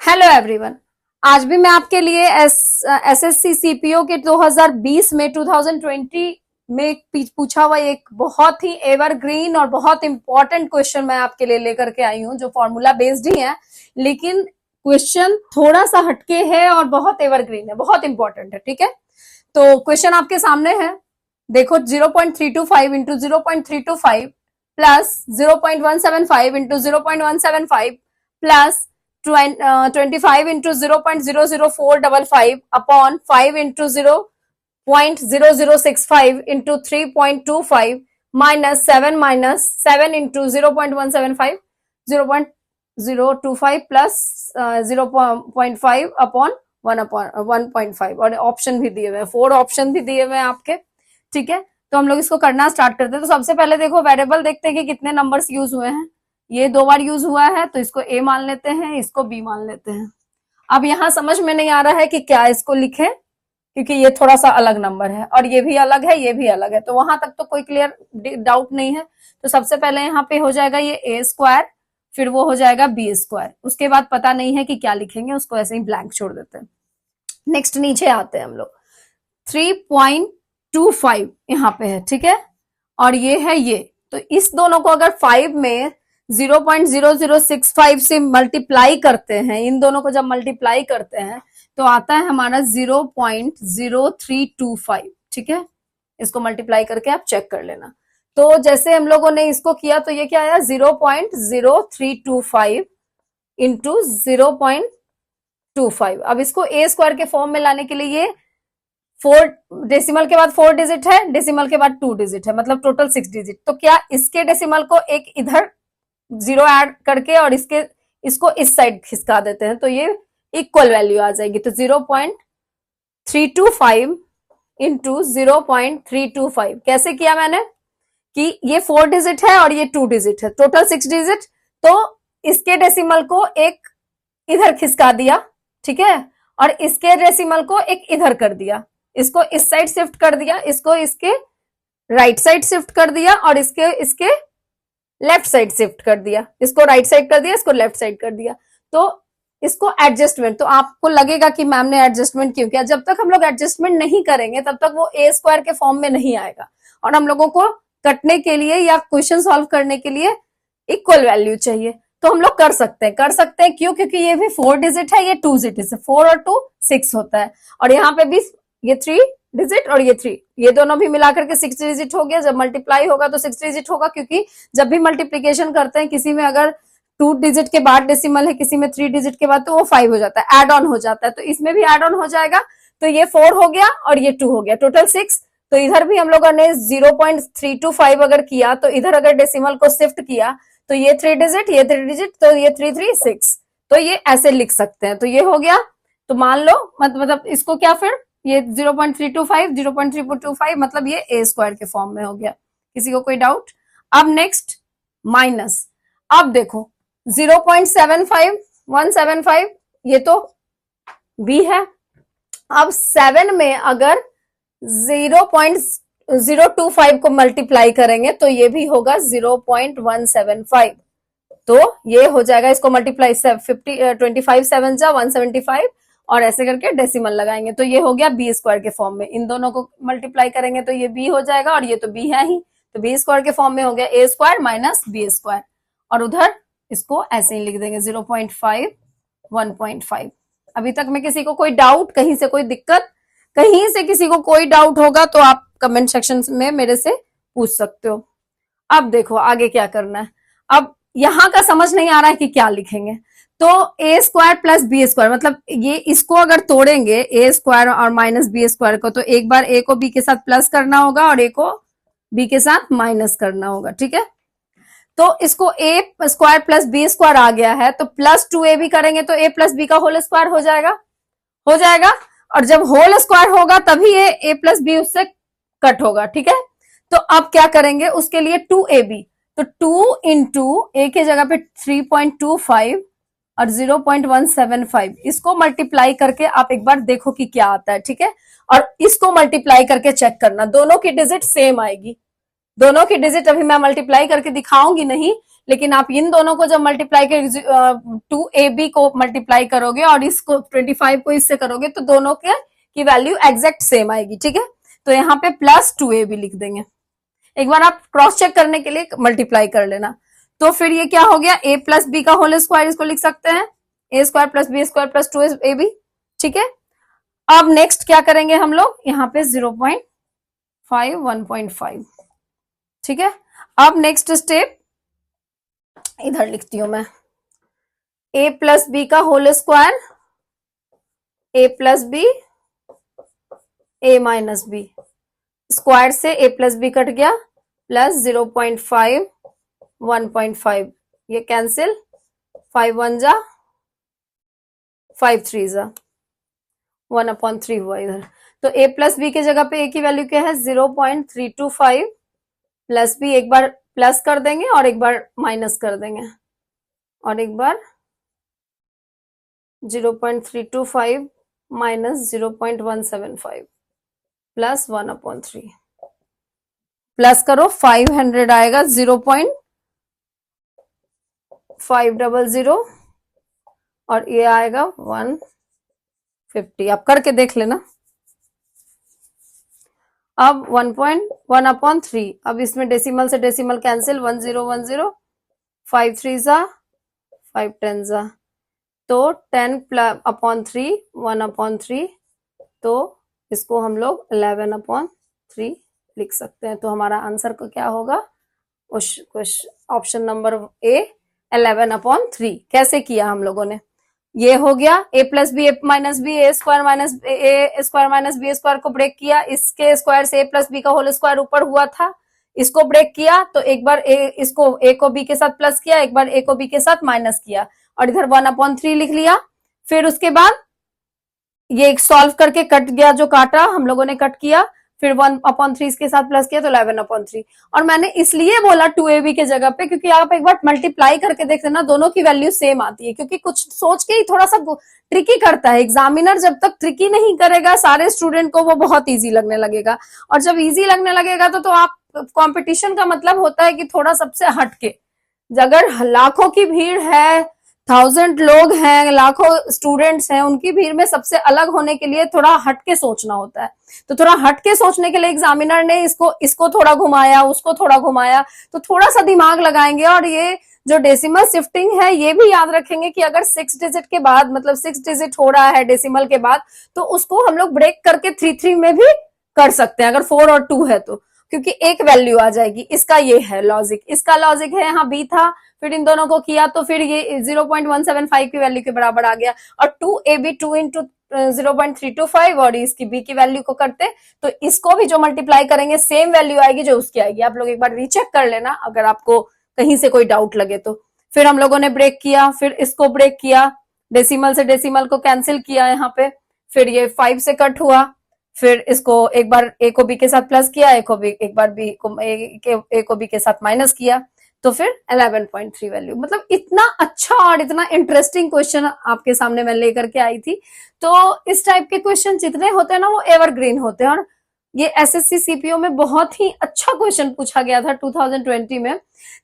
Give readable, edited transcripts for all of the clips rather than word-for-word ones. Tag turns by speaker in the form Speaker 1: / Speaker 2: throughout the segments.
Speaker 1: Hello everyone. आज भी मैं आपके लिए एसएससी सीपीओ के 2020 में 2020 में पूछा हुआ एक बहुत ही एवरग्रीन और बहुत इंपॉर्टेंट क्वेश्चन मैं आपके लिए लेकर के आई हूं, जो फॉर्मूला बेस्ड ही है, लेकिन क्वेश्चन थोड़ा सा हटके है और बहुत एवरग्रीन है, बहुत इंपॉर्टेंट है। ठीक है, तो क्वेश्चन आपके सामने है। देखो, 0.325 into 0.325 plus 0.175 into 0.175 plus 25 into 0.00455 upon 5 into 0.0065 into 3.25 minus 7 into 0.175 0.025 plus 0.5 upon 1.5 और ऑप्शन भी दिए हुए हैं, 4 ऑप्शन भी दिए हुए हैं आपके। ठीक है, तो हम लोग इसको करना स्टार्ट करते हैं। तो सबसे पहले देखो, वेरिएबल देखते हैं कि कितने नंबर्स यूज हुए हैं। ये 2 बार यूज हुआ है, तो इसको ए मान लेते हैं, इसको बी मान लेते हैं। अब यहां समझ में नहीं आ रहा है कि क्या इसको लिखें, क्योंकि ये थोड़ा सा अलग नंबर है और ये भी अलग है, ये भी अलग है, तो वहां तक तो कोई क्लियर डाउट नहीं है। तो सबसे पहले यहाँ पे हो जाएगा ये ए स्क्वायर, फिर वो हो जाएगा बी स्क्वायर। उसके बाद पता नहीं है कि क्या लिखेंगे, उसको ऐसे ही ब्लैंक छोड़ देते हैं। नेक्स्ट नीचे आते हैं हम लोग। 3.25 यहाँ पे है, ठीक है, और ये है ये। तो इस दोनों को अगर 5 में 0.0065 से मल्टीप्लाई करते हैं, इन दोनों को जब मल्टीप्लाई करते हैं तो आता है हमारा 0.0325। ठीक है, इसको मल्टीप्लाई करके आप चेक कर लेना। तो जैसे हम लोगों ने इसको किया तो ये क्या आया, 0.0325 इंटू 0.25। अब इसको ए स्क्वायर के फॉर्म में लाने के लिए ये 4 डेसिमल के बाद 4 डिजिट है, डेसिमल के बाद 2 डिजिट है, मतलब टोटल 6 डिजिट। तो क्या इसके डेसिमल को एक इधर 0 ऐड करके और इसको इस साइड खिसका देते हैं, तो ये इक्वल वैल्यू आ जाएगी। तो 0.325 इंटू 0.325 कैसे किया मैंने कि ये 4 डिजिट है और ये 2 डिजिट है, टोटल 6 डिजिट। तो इसके डेसिमल को एक इधर खिसका दिया, ठीक है, और इसके डेसिमल को एक इधर कर दिया, इसको इस साइड शिफ्ट कर दिया, इसको इसके राइट साइड शिफ्ट कर दिया और इसके लेफ्ट साइड शिफ्ट कर दिया, इसको राइट साइड कर दिया, इसको लेफ्ट साइड कर दिया। तो इसको एडजस्टमेंट, तो आपको लगेगा कि मैम ने एडजस्टमेंट क्यों किया। जब तक हम लोग एडजस्टमेंट नहीं करेंगे तब तक वो ए स्क्वायर के फॉर्म में नहीं आएगा, और हम लोगों को कटने के लिए या क्वेश्चन सॉल्व करने के लिए इक्वल वैल्यू चाहिए। तो हम लोग कर सकते हैं क्यों, क्योंकि ये भी 4 डिजिट है, ये 2 डिजिट है, 4 और 2 6 होता है, और यहाँ पे भी ये 3 डिजिट और ये 3, ये दोनों भी मिलाकर के 6 डिजिट हो गया। जब मल्टीप्लाई होगा तो 6 डिजिट होगा, क्योंकि जब भी मल्टीप्लीकेशन करते हैं किसी में अगर 2 डिजिट के बाद डेसिमल है, किसी में 3 डिजिट के बाद, तो वो 5 हो जाता है, एड ऑन हो जाता है। तो इसमें भी एड ऑन हो जाएगा, तो ये 4 हो गया और ये 2 हो गया, टोटल 6। तो इधर भी हम लोगों ने 0.325 अगर किया, तो इधर अगर डेसिमल को शिफ्ट किया तो ये 3 डिजिट, ये 3 डिजिट, तो ये 336, तो ये ऐसे लिख सकते हैं। तो ये हो गया। तो मान लो मतलब इसको क्या, फिर ये 0.325 0.325 मतलब ये ए स्क्वायर के फॉर्म में हो गया। किसी को कोई डाउट? अब नेक्स्ट माइनस, अब देखो 0.75175 ये तो बी है। अब 7 में अगर 0.025 को मल्टीप्लाई करेंगे तो ये भी होगा 0.175, तो ये हो जाएगा। इसको मल्टीप्लाई 25 7 जा 175 और ऐसे करके डेसिमल लगाएंगे, तो ये हो गया बी स्क्वायर के फॉर्म में। इन दोनों को मल्टीप्लाई करेंगे तो ये बी हो जाएगा, और ये तो बी है ही, तो बी स्क्वायर के फॉर्म में हो गया ए स्क्वायर माइनस बी स्क्वायर। और उधर इसको ऐसे ही लिख देंगे 0.5 1.5। अभी तक में किसी को कोई डाउट, कहीं से कोई दिक्कत, कहीं से किसी को कोई डाउट होगा तो आप कमेंट सेक्शन में मेरे से पूछ सकते हो। अब देखो आगे क्या करना है। अब यहां का समझ नहीं आ रहा है कि क्या लिखेंगे, तो ए स्क्वायर प्लस बी स्क्वायर, मतलब ये इसको अगर तोड़ेंगे ए स्क्वायर और माइनस बी स्क्वायर को, तो एक बार ए को बी के साथ प्लस करना होगा और ए को बी के साथ माइनस करना होगा। ठीक है, तो इसको ए स्क्वायर प्लस बी स्क्वायर आ गया है, तो प्लस 2a भी करेंगे तो ए प्लस बी का होल स्क्वायर हो जाएगा। और जब होल स्क्वायर होगा तभी ये ए प्लस बी उससे कट होगा। ठीक है, तो अब क्या करेंगे उसके लिए 2ab, तो 2 इंटू ए के जगह पे 3.25 और 0.175, इसको मल्टीप्लाई करके आप एक बार देखो कि क्या आता है। ठीक है, और इसको मल्टीप्लाई करके चेक करना, दोनों की डिजिट सेम आएगी। दोनों की डिजिट अभी मैं मल्टीप्लाई करके दिखाऊंगी नहीं, लेकिन आप इन दोनों को जब मल्टीप्लाई कर 2ab को मल्टीप्लाई करोगे और इसको 25 को इससे करोगे तो दोनों के की वैल्यू एग्जैक्ट सेम आएगी, ठीक है। तो यहाँ पे +2ab लिख देंगे। एक बार आप क्रॉस चेक करने के लिए मल्टीप्लाई कर लेना। तो फिर ये क्या हो गया, a प्लस बी का होल स्क्वायर, इसको लिख सकते हैं a square plus B square plus 2ab, ठीक है। अब नेक्स्ट क्या करेंगे हम लोग, यहाँ पे 0.5 1.5, ठीक है। अब नेक्स्ट स्टेप इधर लिखती हूं मैं, a प्लस बी का whole square, a plus B, a minus B, square से a प्लस बी कट गया, प्लस 0.5 1.5, ये कैंसिल, 5 1 जा 5 3 जा 1/3 हुआ इधर। तो a प्लस बी के जगह पे a की वैल्यू क्या है 0.325 प्लस बी, एक बार प्लस कर देंगे और एक बार माइनस कर देंगे, और एक बार 0.325 माइनस 0.175 प्लस 1/3, प्लस करो 500 आएगा 0.500 और ये आएगा 150। आप करके देख लेना। अब 1.1/3, अब इसमें डेसिमल से डेसिमल कैंसिल, 1010, 5 3 जा 5 10 जा, तो 10/3 1/3, तो इसको हम लोग 11/3 लिख सकते हैं। तो हमारा आंसर को क्या होगा, ऑप्शन नंबर ए 11/3। कैसे किया हम लोगों ने, ये हो गया a plus b minus b, a square minus B square को ब्रेक किया, इसके स्क्वायर से a प्लस बी का होल स्क्वायर ऊपर हुआ था, इसको ब्रेक किया, तो एक बार इसको a को b के साथ प्लस किया, एक बार a को b के साथ माइनस किया, और इधर 1/3 लिख लिया। फिर उसके बाद ये सॉल्व करके कट गया, जो काटा हम लोगों ने कट किया, फिर 1/3 इसके साथ प्लस किया तो 11/3। और मैंने इसलिए बोला 2ab के जगह पे, क्योंकि आप एक बार मल्टीप्लाई करके देख लेना, दोनों की वैल्यू सेम आती है। क्योंकि कुछ सोच के ही थोड़ा सा ट्रिकी करता है एग्जामिनर, जब तक ट्रिकी नहीं करेगा सारे स्टूडेंट को वो बहुत इजी लगने लगेगा, और जब इजी लगने लगेगा तो आप कॉम्पिटिशन का मतलब होता है कि थोड़ा सबसे हटके, अगर लाखों की भीड़ है, 1000 लोग हैं, लाखों स्टूडेंट्स हैं, उनकी भीड़ में सबसे अलग होने के लिए थोड़ा हटके सोचना होता है। तो थोड़ा हटके सोचने के लिए एग्जामिनर ने इसको थोड़ा घुमाया, उसको थोड़ा घुमाया, तो थोड़ा सा दिमाग लगाएंगे। और ये जो डेसिमल शिफ्टिंग है ये भी याद रखेंगे कि अगर 6 डिजिट के बाद, मतलब 6 डिजिट हो रहा है डेसिमल के बाद, तो उसको हम लोग ब्रेक करके 3 में भी कर सकते हैं, अगर 4 और 2 है तो, क्योंकि एक वैल्यू आ जाएगी। इसका ये है लॉजिक, इसका लॉजिक है, यहाँ बी था, फिर इन दोनों को किया तो फिर ये 0.175 की वैल्यू के बराबर आ गया, और 2ab 2 इंटू 0.325, और इसकी b की वैल्यू को करते तो इसको भी जो मल्टीप्लाई करेंगे सेम वैल्यू आएगी जो उसकी आएगी। आप लोग एक बार रीचेक कर लेना अगर आपको कहीं से कोई डाउट लगे तो। फिर हम लोगों ने ब्रेक किया, फिर इसको ब्रेक किया, डेसिमल से डेसिमल को कैंसिल किया यहाँ पे, फिर ये 5 से कट हुआ, फिर इसको एक बार a को b के साथ प्लस किया, एक बार b को a को b के साथ माइनस किया, तो फिर 11.3 वैल्यू। मतलब इतना अच्छा और इतना इंटरेस्टिंग क्वेश्चन आपके सामने मैं लेकर के आई थी। तो इस टाइप के क्वेश्चन जितने होते हैं ना वो एवरग्रीन होते हैं, और ये एसएससी सीपीओ में बहुत ही अच्छा क्वेश्चन पूछा गया था 2020 में।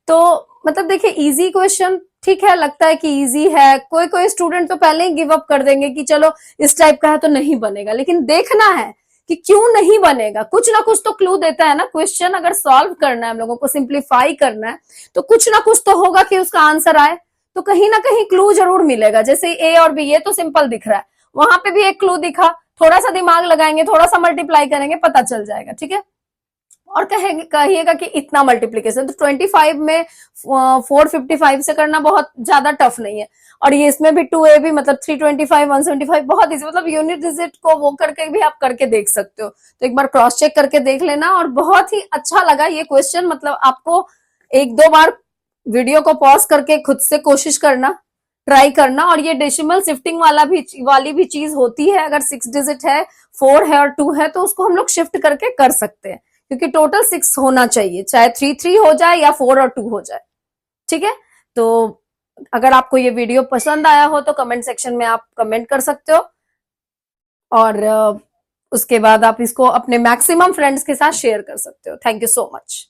Speaker 1: तो मतलब देखिए इजी क्वेश्चन, ठीक है, लगता है कि इजी है, कोई स्टूडेंट तो पहले ही गिव अप कर देंगे कि चलो इस टाइप का है तो नहीं बनेगा, लेकिन देखना है कि क्यों नहीं बनेगा। कुछ ना कुछ तो क्लू देता है ना क्वेश्चन, अगर सॉल्व करना है हम लोगों को, सिंप्लीफाई करना है, तो कुछ ना कुछ तो होगा कि उसका आंसर आए, तो कहीं ना कहीं क्लू जरूर मिलेगा। जैसे ए और बी, ये तो सिंपल दिख रहा है, वहां पे भी एक क्लू दिखा, थोड़ा सा दिमाग लगाएंगे, थोड़ा सा मल्टीप्लाई करेंगे, पता चल जाएगा, ठीक है। और कहिएगा कि इतना मल्टीप्लीकेशन तो 25 में 455 से करना बहुत ज्यादा टफ नहीं है, और ये इसमें भी 2ab मतलब 325 175 बहुत इजी, मतलब यूनिट डिजिट को वो करके भी आप करके देख सकते हो। तो एक बार क्रॉस चेक करके देख लेना। और बहुत ही अच्छा लगा ये क्वेश्चन, मतलब आपको 1-2 बार वीडियो को पॉज करके खुद से कोशिश करना, ट्राई करना। और ये डेसिमल शिफ्टिंग वाली भी चीज होती है, अगर 6 डिजिट है, 4 है और 2 है, तो उसको हम लोग शिफ्ट करके कर सकते हैं, क्योंकि टोटल 6 होना चाहिए, चाहे 3 हो जाए या 4 और 2 हो जाए, ठीक है। तो अगर आपको ये वीडियो पसंद आया हो तो कमेंट सेक्शन में आप कमेंट कर सकते हो, और उसके बाद आप इसको अपने मैक्सिमम फ्रेंड्स के साथ शेयर कर सकते हो। Thank you so much.